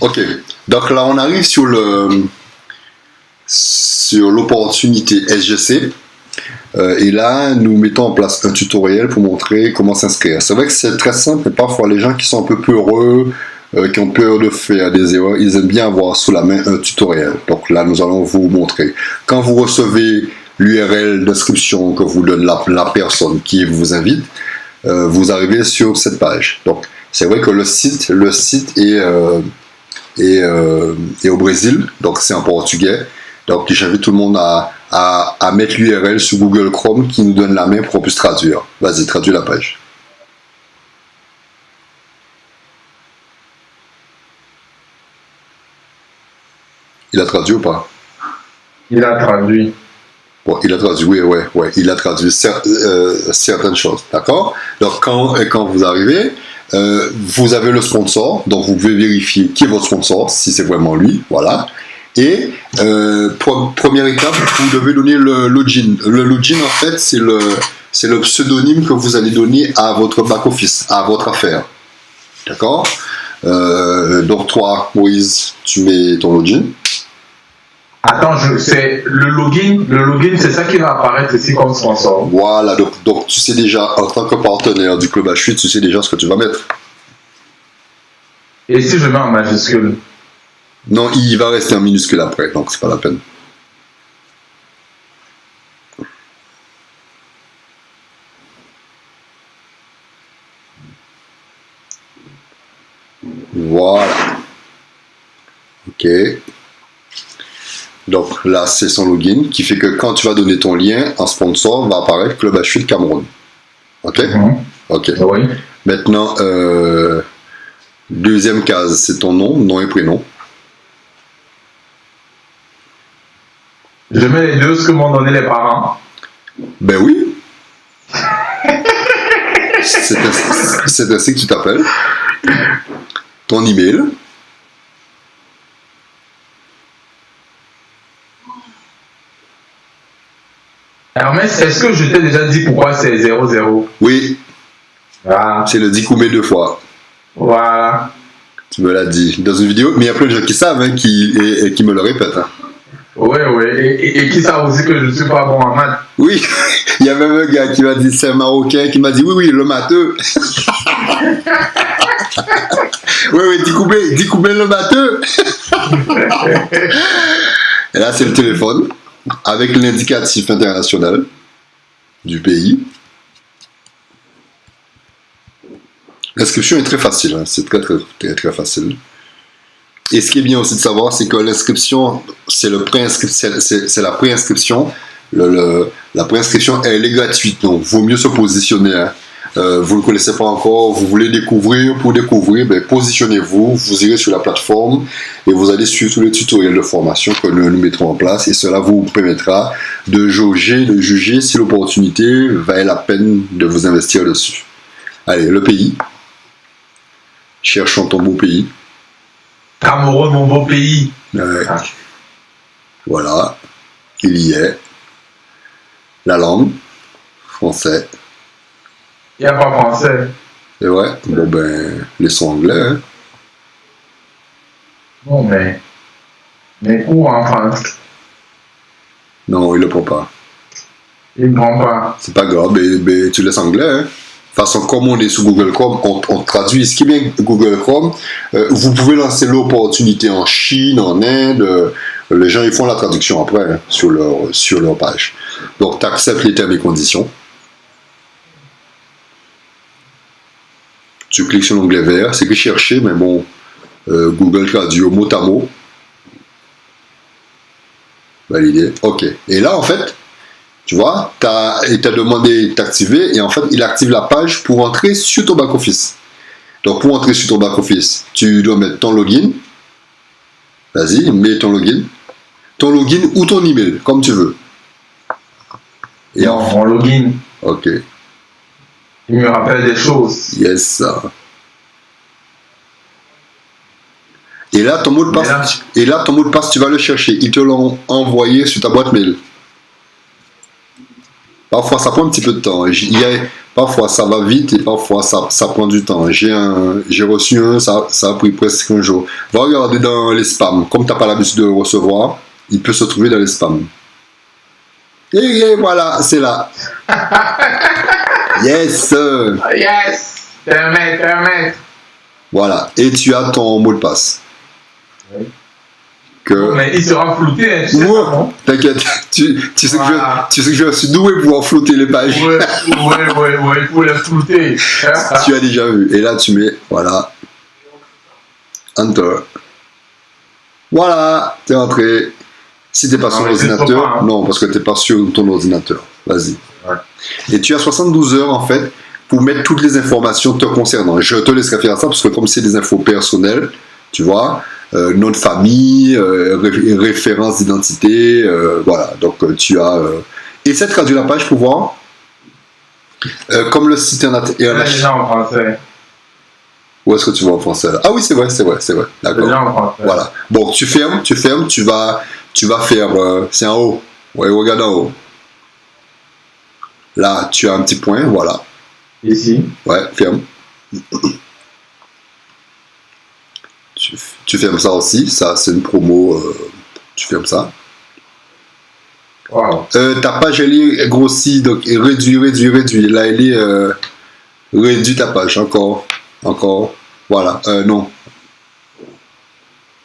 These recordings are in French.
Ok. Donc là, on arrive sur l'opportunité SGC. Et là, nous mettons en place un tutoriel pour montrer comment s'inscrire. C'est vrai que c'est très simple, mais parfois les gens qui sont un peu peureux, qui ont peur de faire des erreurs, ils aiment bien avoir sous la main un tutoriel. Donc là, nous allons vous montrer. Quand vous recevez l'URL d'inscription que vous donne la personne qui vous invite, vous arrivez sur cette page. Donc, c'est vrai que le site est au Brésil, donc c'est en portugais. Donc, j'invite tout le monde à mettre l'URL sur Google Chrome qui nous donne la main pour qu'on puisse traduire. Vas-y, traduis la page. Il a traduit ou pas? Il a traduit. Bon, il a traduit, oui, il a traduit certaines choses, d'accord? Donc, quand vous arrivez, vous avez le sponsor, donc vous pouvez vérifier qui est votre sponsor, si c'est vraiment lui, voilà. Et première étape, vous devez donner le login. Le login, en fait, c'est le pseudonyme que vous allez donner à votre back-office, à votre affaire, d'accord? Donc, toi, Moïse, tu mets ton login. Attends, c'est le login. Le login, c'est ça qui va apparaître ici comme sponsor. Voilà, donc tu sais déjà, en tant que partenaire du Club H8, tu sais déjà ce que tu vas mettre. Et si je mets en majuscule? Non, il va rester en minuscule après, donc c'est pas la peine. Voilà. Ok. Donc là, c'est son login qui fait que quand tu vas donner ton lien, un sponsor va apparaître Club H8 Cameroun. Ok? Ok. Oui. Maintenant, deuxième case, c'est ton nom et prénom. Je mets les deux, ce que m'ont donné les parents. Ben oui. C'est ainsi que tu t'appelles. Ton email. Hermès, est-ce que je t'ai déjà dit pourquoi c'est 00? Oui. Voilà. C'est le Dikoumé 2 fois. Voilà. Tu me l'as dit dans une vidéo, mais il y a plein de gens qui savent, hein, qui me le répètent. Hein. Oui, et qui savent aussi que je ne suis pas bon en maths. Oui, il y a même un gars qui m'a dit, c'est un Marocain, qui m'a dit, oui, le matheux. oui, Dikoumé le matheux. Et là, c'est le téléphone, avec l'indicatif international du pays. L'inscription est très facile, hein. C'est très facile. Et ce qui est bien aussi de savoir, c'est que l'inscription, c'est la préinscription. La préinscription, elle est gratuite, donc vaut mieux se positionner. Hein. Vous ne connaissez pas encore, vous voulez découvrir, pour découvrir, ben, positionnez-vous, vous irez sur la plateforme et vous allez suivre tous les tutoriels de formation que nous mettrons en place et cela vous permettra de jauger, de juger si l'opportunité valait la peine de vous investir dessus. Allez, le pays. Cherchons ton beau pays. Cameroun, mon beau pays. Ouais. Voilà, il y est. La langue, français. Il n'y a pas français. C'est vrai. Bon ben, laissons anglais. Hein. Non, mais où en France? Non, il ne le prend pas. Il ne prend pas. C'est pas grave, mais tu laisses anglais. Hein. De toute façon, comme on est sur Google Chrome, on traduit. Ce qui est bien Google Chrome, vous pouvez lancer l'opportunité en Chine, en Inde. Les gens, ils font la traduction après hein, sur leur page. Donc, tu acceptes les termes et conditions. Tu cliques sur l'onglet vert. C'est que chercher, mais bon, Google traduit au mot à mot. Validé. OK. Et là, en fait, tu vois, il t'a demandé d'activer et en fait, il active la page pour entrer sur ton back-office. Donc, pour entrer sur ton back-office, tu dois mettre ton login. Vas-y, mets ton login. Ton login ou ton email, comme tu veux. Et non, mon login. OK. Il me rappelle des choses. Yes, ça. Et là, ton mot de passe, tu vas le chercher. Ils te l'ont envoyé sur ta boîte mail. Parfois, ça prend un petit peu de temps. Parfois ça va vite et parfois ça prend du temps. J'ai reçu un, ça a pris presque un jour. Va regarder dans les spams. Comme tu n'as pas l'habitude de le recevoir, il peut se trouver dans les spams. Et voilà, c'est là. Yes! Yes! Permets. Voilà, et tu as ton mot de passe. Oui. Mais il sera flouté, hein, tu sais. Ouais, t'inquiète, tu sais que je suis doué pour pouvoir flouter les pages. Ouais, pour les flouter. Tu as déjà vu. Et là, tu mets, voilà, Enter. Voilà, t'es rentré. Si t'es pas sur l'ordinateur, non, parce que t'es pas sur ton ordinateur. Vas-y. Ouais. Et tu as 72 heures, en fait, pour mettre toutes les informations te concernant. Je te laisserai faire ça, parce que comme c'est des infos personnelles, tu vois, nom de famille, référence d'identité, voilà. Donc tu as... Essaie de traduire la page pour voir. Comme le site internet est déjà en français. Où est-ce que tu vois en français là? Ah oui, c'est vrai. D'accord. Déjà en français. Voilà. Bon, tu fermes, tu vas faire... c'est en haut. Ouais, regarde en haut. Là, tu as un petit point, voilà. Ici. Ouais, ferme. Tu fermes ça aussi, ça c'est une promo, tu fermes ça. Wow. Ta page elle est grossie, donc réduit. Là elle est réduit ta page, encore, voilà, non.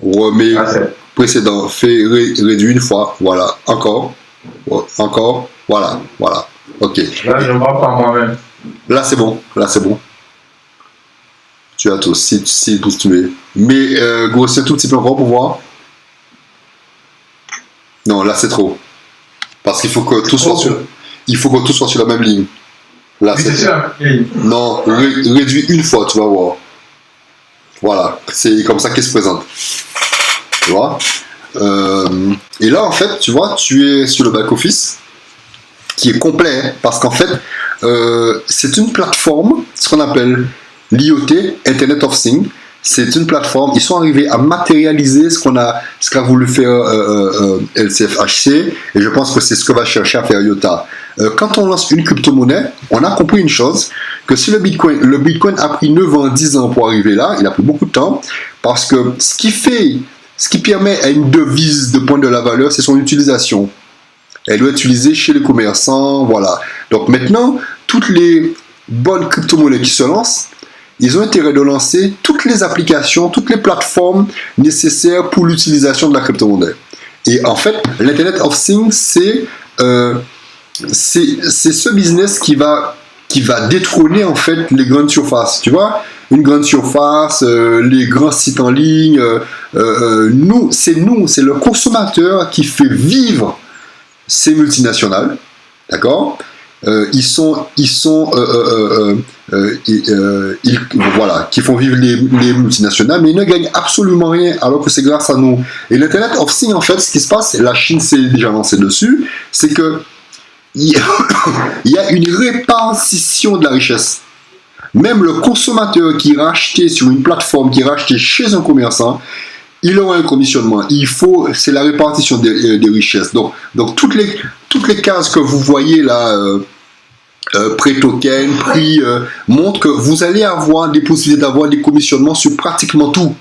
Remets précédent, fais réduit une fois, voilà, encore, voilà, ok. Là je vois pas moi-même. Là c'est bon. Tu as tout, si tu mets. Mais grossir un tout petit peu encore pour voir. Non, là c'est trop. Parce qu'il faut que tout soit sur la même ligne. Là c'est ça. Non, réduis une fois, tu vas voir. Voilà, c'est comme ça qu'il se présente. Tu vois. Et là en fait, tu vois, tu es sur le back office qui est complet, hein, parce qu'en fait, c'est une plateforme, ce qu'on appelle l'IoT, Internet of Things. C'est une plateforme, ils sont arrivés à matérialiser ce qu'a voulu faire LCFHC, et je pense que c'est ce que va chercher à faire IOTA. Quand on lance une crypto-monnaie, on a compris une chose, que si le Bitcoin a pris 9 ans, 10 ans pour arriver là, il a pris beaucoup de temps, parce que ce qui permet à une devise de prendre de la valeur, c'est son utilisation. Elle doit être utilisée chez les commerçants, voilà. Donc maintenant, toutes les bonnes crypto-monnaies qui se lancent, ils ont intérêt de lancer toutes les applications, toutes les plateformes nécessaires pour l'utilisation de la crypto-monnaie. Et en fait, l'Internet of Things, c'est ce business qui va détrôner en fait les grandes surfaces. Tu vois, une grande surface, les grands sites en ligne. C'est le consommateur qui fait vivre ces multinationales, d'accord? Voilà, qui font vivre les multinationales, mais ils ne gagnent absolument rien, alors que c'est grâce à nous. Et l'Internet of Things, en fait, ce qui se passe, la Chine s'est déjà lancée dessus, c'est que il y a une répartition de la richesse. Même le consommateur qui est racheté sur une plateforme, qui est racheté chez un commerçant, il aura un commissionnement. C'est la répartition des richesses. Donc toutes les cases que vous voyez là, pré-token, prix, montrent que vous allez avoir des possibilités d'avoir des commissionnements sur pratiquement tout.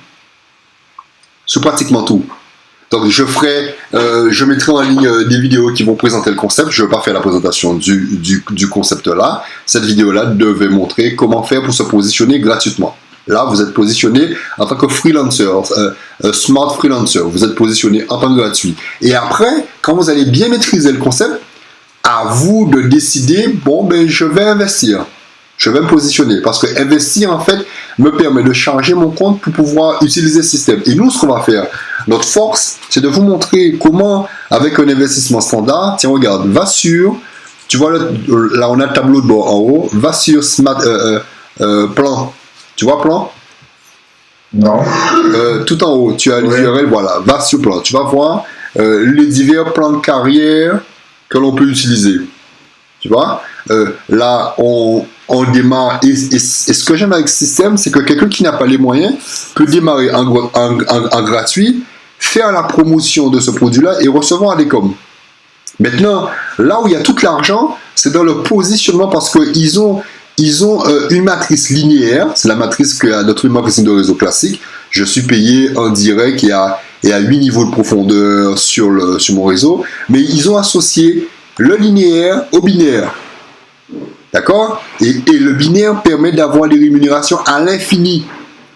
Donc je mettrai en ligne des vidéos qui vont présenter le concept. Je ne vais pas faire la présentation du concept là. Cette vidéo là devait montrer comment faire pour se positionner gratuitement. Là, vous êtes positionné en tant que freelancer, smart freelancer. Vous êtes positionné en tant que gratuit. Et après, quand vous allez bien maîtriser le concept, à vous de décider, bon, ben, je vais investir. Je vais me positionner. Parce que investir, en fait, me permet de charger mon compte pour pouvoir utiliser le système. Et nous, ce qu'on va faire, notre force, c'est de vous montrer comment, avec un investissement standard, tiens, regarde, va sur, tu vois, là, on a le tableau de bord en haut, va sur Smart Plan. Tu vois plan? Non. Tout en haut, tu as l'URL, voilà, va sur plan. Tu vas voir les divers plans de carrière que l'on peut utiliser. Tu vois? Là, on démarre. Et ce que j'aime avec ce système, c'est que quelqu'un qui n'a pas les moyens peut démarrer en gratuit, faire la promotion de ce produit-là et recevoir des coms. Maintenant, là où il y a tout l'argent, c'est dans le positionnement parce qu'ils ont Ils ont une matrice linéaire, c'est la matrice que notre marketing de réseau classique. Je suis payé en direct et à 8 niveaux de profondeur sur mon réseau, mais ils ont associé le linéaire au binaire. D'accord? Et le binaire permet d'avoir des rémunérations à l'infini,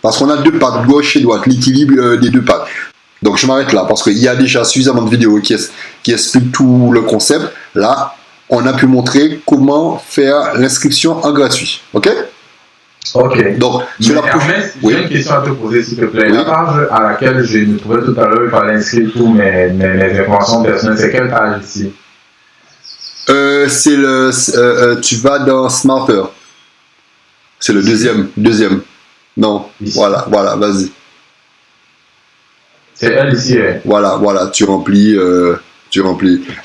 parce qu'on a deux pattes, gauche et droite, l'équilibre des deux pattes. Donc je m'arrête là, parce qu'il y a déjà suffisamment de vidéos qui expliquent tout le concept. Là, on a pu montrer comment faire l'inscription en gratuit. Ok? Ok. Donc, j'ai une question à te poser, s'il te plaît. Oui. La page à laquelle je me trouvais tout à l'heure, il fallait inscrire tous mes informations personnelles, c'est quelle page ici? Tu vas dans Smarter. C'est le deuxième. Non, ici. Voilà, vas-y. C'est elle ici. Hein. Voilà, tu remplis.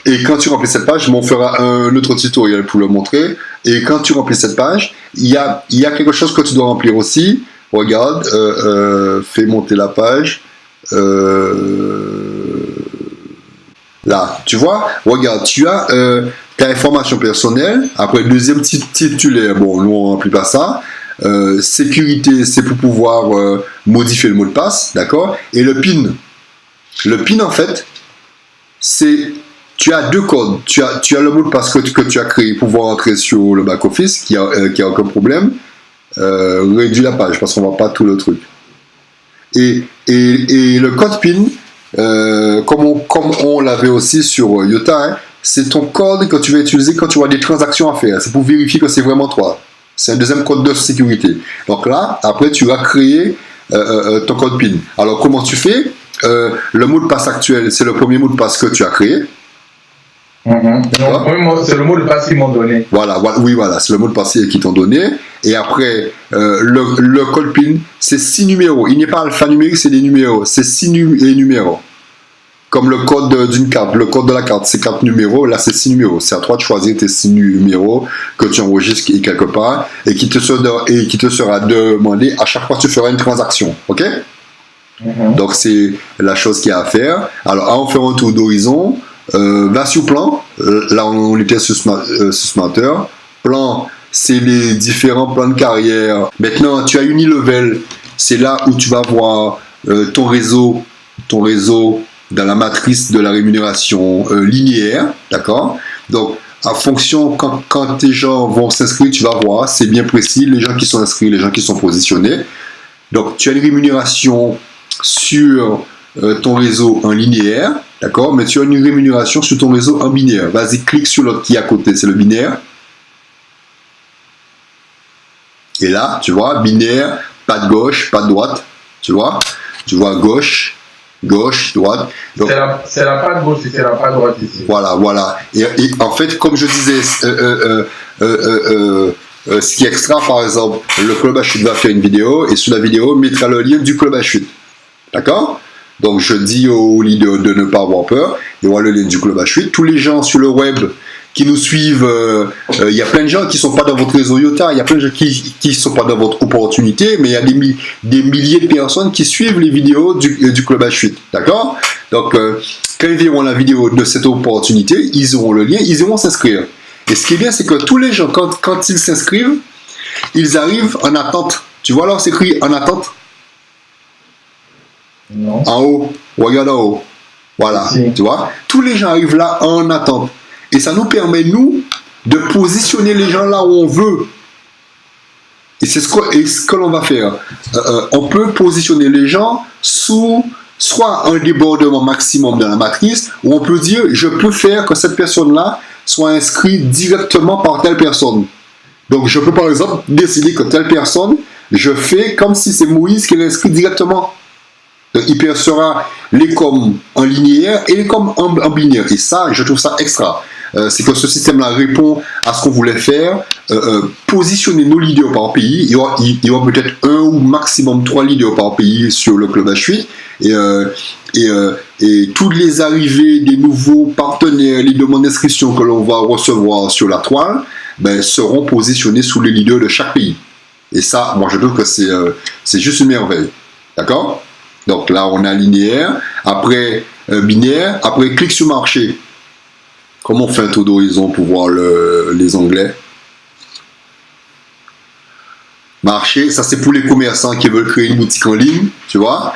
Et quand tu remplis cette page, on fera un autre tutoriel pour le montrer. Et quand tu remplis cette page, il y a quelque chose que tu dois remplir aussi. Regarde, fais monter la page. Là, tu vois, regarde, tu as ta information personnelle. Après, deuxième titulaire, bon, nous on ne remplit pas ça. Sécurité, c'est pour pouvoir modifier le mot de passe, d'accord? Et le PIN. Le PIN, en fait, tu as deux codes. Tu as le mot de passe que tu as créé pour pouvoir entrer sur le back-office, qui a aucun problème. Réduis la page, parce qu'on ne voit pas tout le truc. Et le code PIN, comme on l'avait aussi sur Yota, hein, c'est ton code que tu vas utiliser quand tu as des transactions à faire. C'est pour vérifier que c'est vraiment toi. C'est un deuxième code de sécurité. Donc là, après, tu vas créer ton code PIN. Alors, comment tu fais? Le mot de passe actuel, c'est le premier mot de passe que tu as créé. C'est le mot de passe qu'ils m'ont donné. Voilà, c'est le mot de passe qu'ils t'ont donné. Et après, le code PIN, c'est 6 numéros. Il n'est pas alphanumérique, c'est des numéros. C'est 6 numéros. Comme le code d'une carte. Le code de la carte, c'est 4 numéros. Là, c'est 6 numéros. C'est à toi de choisir tes 6 numéros que tu enregistres quelque part et qui te sera demandé à chaque fois que tu feras une transaction. OK? Donc, c'est la chose qu'il y a à faire. Alors, en faire un tour d'horizon, va sur plan. Là, on était sur Smarter. Plan, c'est les différents plans de carrière. Maintenant, tu as Unilevel. C'est là où tu vas voir ton réseau dans la matrice de la rémunération linéaire. D'accord? Donc, en fonction, quand tes gens vont s'inscrire, tu vas voir, c'est bien précis, les gens qui sont inscrits, les gens qui sont positionnés. Donc, tu as une rémunération sur ton réseau en linéaire, d'accord? Mais tu as une rémunération sur ton réseau en binaire. Vas-y, clique sur l'autre qui est à côté, c'est le binaire. Et là, tu vois, binaire, pas de gauche, pas de droite, tu vois gauche, droite. Donc, c'est la pas de gauche et c'est la pas de droite ici. Voilà. Et en fait, comme je disais, ce qui est extra, par exemple, le club à chute va faire une vidéo et sous la vidéo, mettra le lien du club à chute. D'accord? Donc, je dis aux leaders de ne pas avoir peur. Il y aura le lien du club à chute. Tous les gens sur le web qui nous suivent, il y a plein de gens qui ne sont pas dans votre réseau Yota, il y a plein de gens qui ne sont pas dans votre opportunité, mais il y a des milliers de personnes qui suivent les vidéos du club à chute. D'accord? Donc, quand ils verront la vidéo de cette opportunité, ils auront le lien, ils iront s'inscrire. Et ce qui est bien, c'est que tous les gens, quand ils s'inscrivent, ils arrivent en attente. Tu vois là, c'est écrit en attente? Non. En haut, regarde en haut. Voilà, ici. Tu vois? Tous les gens arrivent là en attente. Et ça nous permet, nous, de positionner les gens là où on veut. Et c'est ce que l'on va faire. On peut positionner les gens sous soit un débordement maximum dans la matrice, ou on peut dire, je peux faire que cette personne-là soit inscrite directement par telle personne. Donc, je peux par exemple décider que telle personne, je fais comme si c'est Moïse qui l'inscrit directement. Donc, il percevra les coms en linéaire et les coms en binaire. Et ça, je trouve ça extra. C'est que ce système-là répond à ce qu'on voulait faire, positionner nos leaders par pays. Il y aura peut-être 1 ou maximum 3 leaders par pays sur le club H8. Et toutes les arrivées des nouveaux partenaires, les demandes d'inscription que l'on va recevoir sur la toile, seront positionnés sous les leaders de chaque pays. Et ça, moi je trouve que c'est juste une merveille. D'accord? Donc là, on a linéaire, après binaire, après clic sur marché. Comment on fait un tour d'horizon pour voir les onglets? Marché, ça c'est pour les commerçants qui veulent créer une boutique en ligne, tu vois,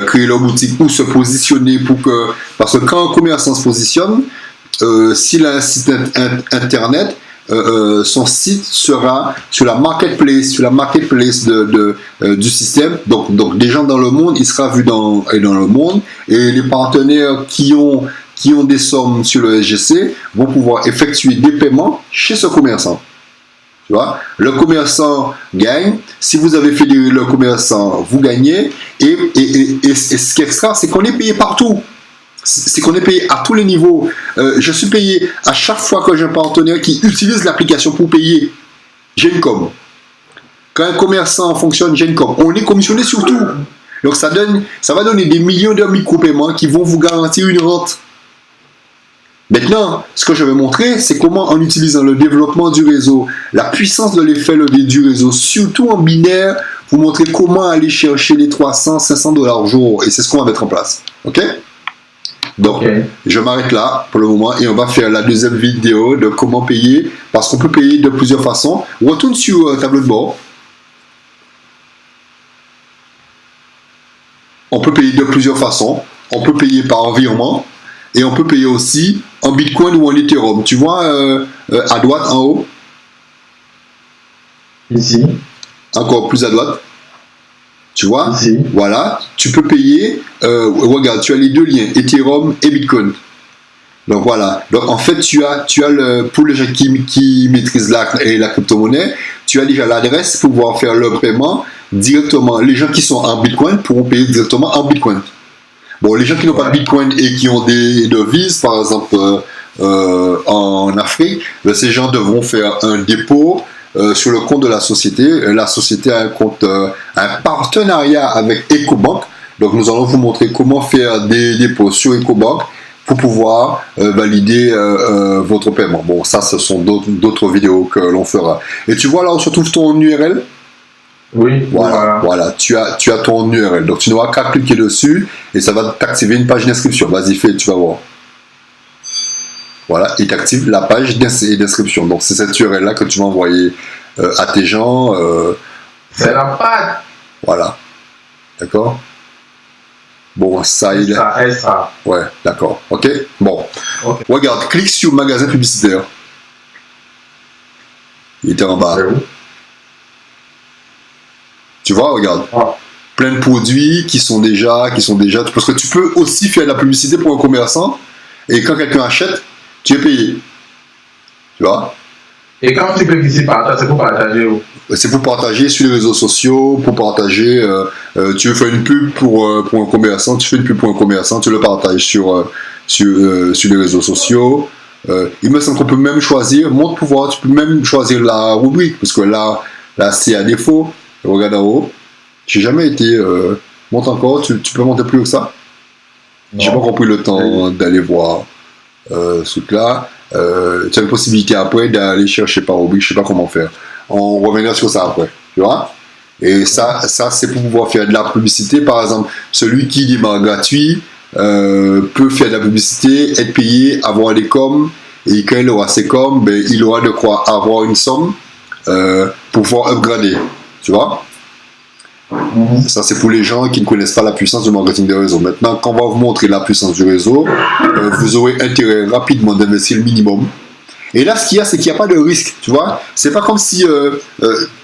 créer leur boutique ou se positionner pour que... Parce que quand un commerçant se positionne, s'il a un site internet, son site sera sur la marketplace du système. Donc des gens dans le monde, il sera vu dans le monde, et les partenaires qui ont des sommes sur le SGC vont pouvoir effectuer des paiements chez ce commerçant. Tu vois, le commerçant gagne. Si vous avez fédéré le commerçant, vous gagnez. Et ce qui est extra, c'est qu'on est payé partout. C'est qu'on est payé à tous les niveaux. Je suis payé à chaque fois que j'ai un partenaire qui utilise l'application pour payer. J'ai une com. Quand un commerçant fonctionne, j'ai une com. On est commissionné sur tout. Donc ça va donner des millions de micro-paiements qui vont vous garantir une rente. Maintenant, ce que je vais montrer, c'est comment, en utilisant le développement du réseau, la puissance de l'effet levier du réseau, surtout en binaire, vous montrer comment aller chercher les 300, 500 dollars au jour. Et c'est ce qu'on va mettre en place. OK? Donc, je m'arrête là pour le moment et on va faire la deuxième vidéo de comment payer, parce qu'on peut payer de plusieurs façons. Retourne sur tableau de bord. On peut payer de plusieurs façons. On peut payer par virement. Et on peut payer aussi en Bitcoin ou en Ethereum. Tu vois à droite, en haut? Ici. Encore plus à droite. Tu vois? Ici. Voilà. Tu peux payer. Regarde, tu as les deux liens, Ethereum et Bitcoin. Donc voilà. Donc en fait, tu as pour les gens qui maîtrisent la crypto-monnaie, tu as déjà l'adresse pour pouvoir faire le paiement directement. Les gens qui sont en Bitcoin pourront payer directement en Bitcoin. Bon, les gens qui n'ont pas de Bitcoin et qui ont des devises, par exemple en Afrique, ces gens devront faire un dépôt sur le compte de la société. La société a un partenariat avec EcoBank. Donc nous allons vous montrer comment faire des dépôts sur EcoBank pour pouvoir valider votre paiement. Bon, ça, ce sont d'autres vidéos que l'on fera. Et tu vois là où se trouve ton URL? Oui, voilà. Tu as ton URL. Donc tu n'auras qu'à cliquer dessus et ça va t'activer une page d'inscription. Vas-y, fais, tu vas voir. Voilà, il t'active la page d'inscription. Donc c'est cette URL là que tu vas envoyer à tes gens. C'est la page. Voilà. D'accord? Bon, ça il est. Ça. Ouais, d'accord. Ok? Bon. Okay. Regarde, clique sur magasin publicitaire. Il était en bas. Tu vois, regarde. Plein de produits qui sont déjà. Parce que tu peux aussi faire de la publicité pour un commerçant et quand quelqu'un achète, tu es payé. Tu vois? Et quand tu cliques ici, c'est pour partager où? C'est pour partager sur les réseaux sociaux, pour partager. Tu veux faire une pub pour un commerçant, tu fais une pub pour un commerçant, tu le partages sur les réseaux sociaux. Il me semble qu'on peut même choisir, montre pouvoir, tu peux même choisir la rubrique, parce que là c'est à défaut. Regarde en haut. J'ai jamais été. Monte encore, tu peux monter plus haut que ça? J'ai pas compris le temps d'aller voir ce truc-là. Tu as une possibilité après d'aller chercher par rubrique, je sais pas comment faire. On reviendra sur ça après, tu vois? Et ça c'est pour pouvoir faire de la publicité. Par exemple, celui qui démarre gratuit peut faire de la publicité, être payé, avoir des coms, et quand il aura ses coms, ben, il aura de quoi avoir une somme pour pouvoir upgrader, tu vois? Ça c'est pour les gens qui ne connaissent pas la puissance du marketing des réseaux. Maintenant, quand on va vous montrer la puissance du réseau, vous aurez intérêt rapidement d'investir le minimum. Et là, ce qu'il y a, c'est qu'il n'y a pas de risque, tu vois. C'est pas comme si,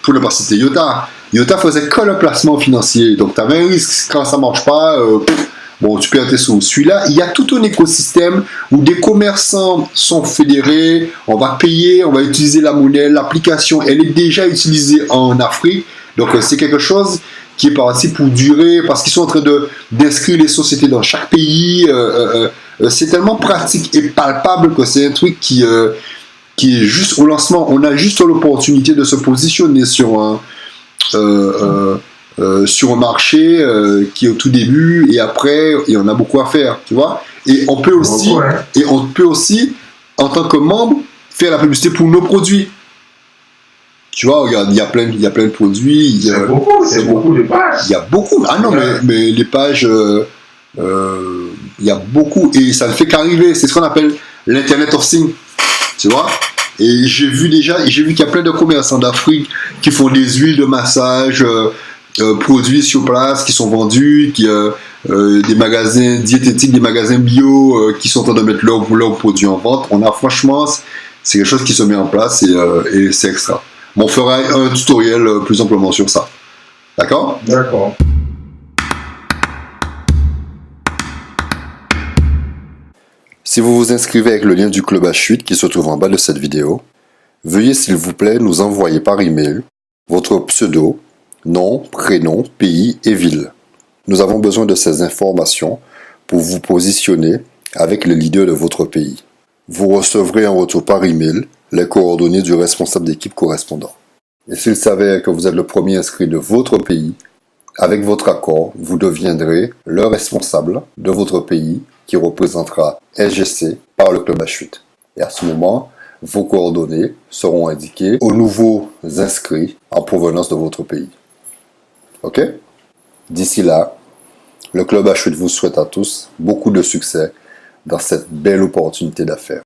pour ne pas citer Iota faisait que le placement financier. Donc, tu avais un risque quand ça ne marche pas. Bon, tu perds tes sous. Celui-là, il y a tout un écosystème où des commerçants sont fédérés. On va payer, on va utiliser la monnaie. L'application, elle est déjà utilisée en Afrique. Donc, c'est quelque chose qui est parti pour durer parce qu'ils sont en train d'inscrire les sociétés dans chaque pays. C'est tellement pratique et palpable que c'est un truc qui est juste au lancement. On a juste l'opportunité de se positionner sur un marché qui est au tout début et après il y en a beaucoup à faire, tu vois. Et on peut aussi en tant que membre faire la publicité pour nos produits. Tu vois, regarde, il y a plein de produits. C'est beaucoup de pages. Il y a beaucoup. Ah non, mais les pages, il y a beaucoup et ça ne fait qu'arriver. C'est ce qu'on appelle l'Internet of Things. Tu vois, Et j'ai vu qu'il y a plein de commerçants d'Afrique qui font des huiles de massage produits sur place, qui sont vendus, des magasins diététiques, des magasins bio qui sont en train de mettre leurs produits en vente. Franchement, c'est quelque chose qui se met en place et c'est extra. Bon, on fera un tutoriel plus amplement sur ça. D'accord ? D'accord. Si vous vous inscrivez avec le lien du Club H8 qui se trouve en bas de cette vidéo, veuillez s'il vous plaît nous envoyer par email votre pseudo, nom, prénom, pays et ville. Nous avons besoin de ces informations pour vous positionner avec le leader de votre pays. Vous recevrez en retour par email les coordonnées du responsable d'équipe correspondant. Et s'il s'avère que vous êtes le premier inscrit de votre pays, avec votre accord, vous deviendrez le responsable de votre pays qui représentera SGC par le Club H8. Et à ce moment, vos coordonnées seront indiquées aux nouveaux inscrits en provenance de votre pays. Ok ? D'ici là, le Club H8 vous souhaite à tous beaucoup de succès dans cette belle opportunité d'affaires.